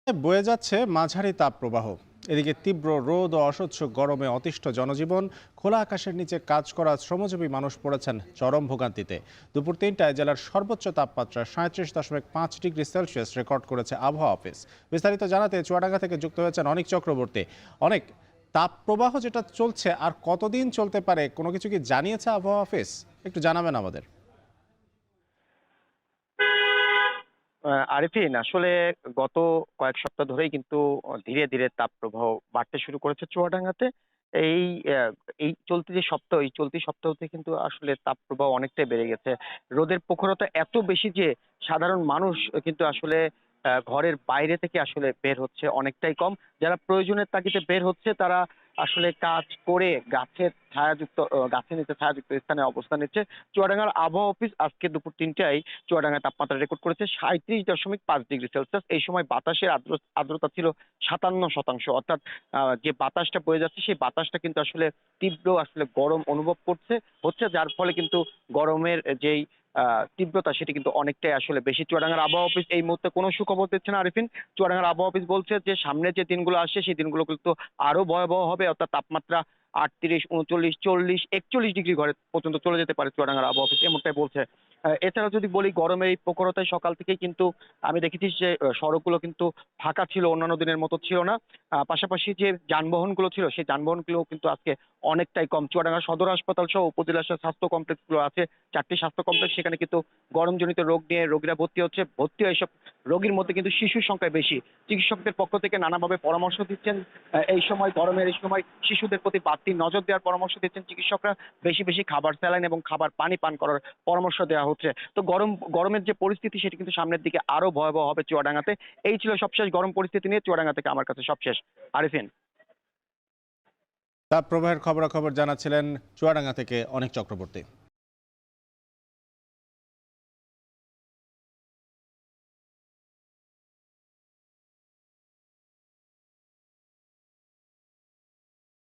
বয়ে যাচ্ছে মাঝারি তাপপ্রবাহ। এদিকে তীব্র রোদ ও অসহ্য গরমে অতিষ্ঠ জনজীবন। খোলা আকাশের নিচে কাজ করা শ্রমজীবী মানুষ পড়েছেন চরম ভোগান্তিতে। দুপুর ৩টায় জেলার সর্বোচ্চ তাপমাত্রা ৩৭.৫ ডিগ্রি সেলসিয়াস রেকর্ড করেছে আবহাওয়া অফিস। বিস্তারিত জানাতে চুয়াডাঙ্গা থেকে যুক্ত হয়েছেন অনিক চক্রবর্তী। অনেক তাপপ্রবাহ যেটা চলছে আর কতদিন চলতে পারে, কোনো কিছু কি জানিয়েছে আবহাওয়া অফিস? একটু জানাবেন আমাদের। আরিফিন, আসলে গত কয়েক সপ্তাহ ধরেই কিন্তু ধীরে ধীরে তাপপ্রবাহ বাড়তে শুরু করেছে চুয়াডাঙ্গাতে। এই আহ, এই চলতি সপ্তাহতে কিন্তু আসলে তাপপ্রবাহ অনেকটাই বেড়ে গেছে। রোদের প্রখরতা এত বেশি যে সাধারণ মানুষ কিন্তু আসলে ঘরের বাইরে থেকে আসলে বের হচ্ছে অনেকটাই কম। যারা প্রয়োজনের তাগিদে বের হচ্ছে তারা আসলে কাজ করে গাছের নিচে ছায়াযুক্ত স্থানে অবস্থান নিচ্ছে। চুয়াডাঙ্গার আবহাওয়া অফিস আজকে দুপুর ৩টায় চুয়াডাঙ্গায় তাপমাত্রা রেকর্ড করেছে ৩৭.৫ ডিগ্রি সেলসিয়াস। এই সময় বাতাসের আর্দ্রতা ছিল ৫৭%। অর্থাৎ যে বাতাসটা বয়ে যাচ্ছে সেই বাতাসটা কিন্তু আসলে তীব্র আসলে গরম অনুভব হচ্ছে, যার ফলে কিন্তু গরমের যেই তীব্রতা সেটি কিন্তু অনেকটাই আসলে বেশি। চুয়াডাঙ্গার আবহাওয়া অফিস এই মুহূর্তে কোনো সুখবর দিচ্ছে না আরিফিন। চুয়াডাঙ্গার আবহাওয়া অফিস বলছে যে সামনে যে দিনগুলো আসছে সেই দিনগুলো কিন্তু আরো ভয়াবহ হবে। অর্থাৎ তাপমাত্রা ৩৮, ৩৯, ৪০, ৪১ ডিগ্রি ঘরে পর্যন্ত চলে যেতে পারে চুয়াডাঙ্গার আবহাওয়া অফিস এমনটাই বলছে। এছাড়া যদি বলি, গরমের এই প্রখরতায় সকাল থেকেই কিন্তু আমি দেখেছি যে সড়কগুলো কিন্তু ফাঁকা ছিল, অন্যান্য দিনের মতো ছিল না। পাশাপাশি যে যানবাহনগুলো ছিল সেই যানবাহনগুলো কিন্তু আজকে অনেকটাই কম। চুয়াডাঙ্গা সদর হাসপাতাল সহ উপজেলার যে স্বাস্থ্য কমপ্লেক্স গুলো আছে, 4টি স্বাস্থ্য কমপ্লেক্স, সেখানে কিন্তু গরমজনিত রোগ নিয়ে রোগীরা ভর্তি হয়। এসব রোগীর মধ্যে কিন্তু শিশুর সংখ্যা বেশি। চিকিৎসকদের পক্ষ থেকে নানাভাবে পরামর্শ দিচ্ছেন, গরমের এই সময় শিশুদের প্রতি বাড়তি নজর দেওয়ার পরামর্শ দিচ্ছেন চিকিৎসকরা। বেশি বেশি খাবার, স্যালাইন এবং খাবার পানি পান করার পরামর্শ দেওয়া হচ্ছে। তো গরমের যে পরিস্থিতি সেটি কিন্তু সামনের দিকে আরো ভয়াবহ হবে চুয়াডাঙ্গাতে। এই ছিল সবশেষ গরম পরিস্থিতি নিয়ে চুয়াডাঙ্গা থেকে আমার কাছে সবশেষ। আরিফিন। তাপপ্রবাহের খবরাখবর জানাচ্ছিলেন চুয়াডাঙ্গা থেকে অনিক চক্রবর্তী।